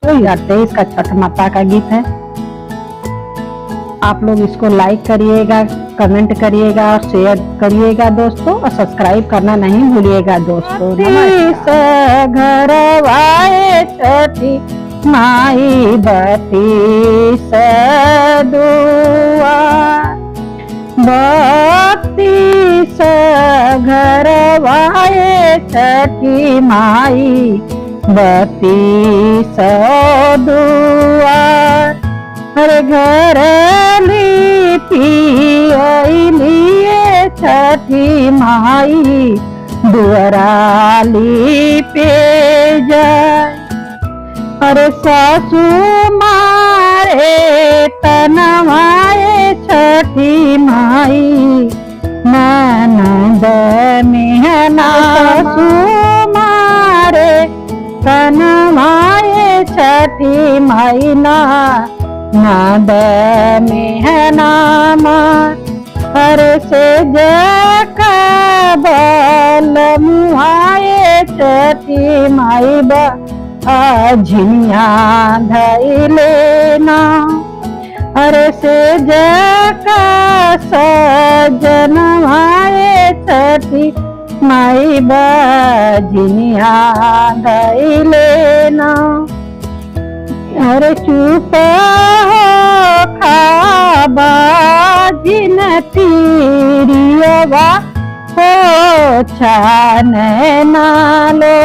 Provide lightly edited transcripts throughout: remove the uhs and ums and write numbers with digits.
2023 का छठ माता का गीत है। आप लोग इसको लाइक करिएगा, कमेंट करिएगा और शेयर करिएगा दोस्तों, और सब्सक्राइब करना नहीं भूलिएगा दोस्तों। घर आए छठी माई बती सदुआ, बती घर आए छठी माई बती सदुआर। हर घर लिए छठी माई दुआराली पे जाए। अरे सासू मारे तनवाए छठी माई ननद मेहना, सासू मारे तनवाए छठी माई ननद मेहना। हर से जल मुआए छठी माई झिनिया धैले ना। अरे से सजन आए छठी माई झिनिया धैले ना। अरे चुप हो खाबा जिन तीरियवा हो छान नालो।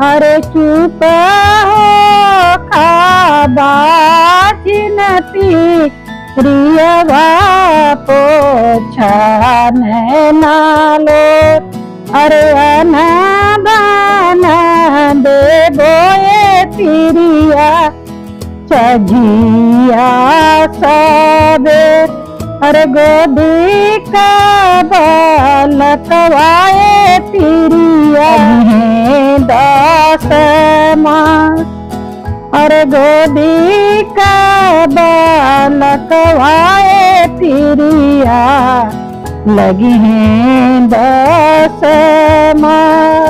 अरे चुप हो खाबा जिन तीरियवा हो छान नालो। अरे अनबन दे बोए तिरिया सजिया सबे। अरे गोदी का बालकवाए तिरिया दास मास। अरे गोदी का बालकवाए तिरिया लगी हैं 10 मास।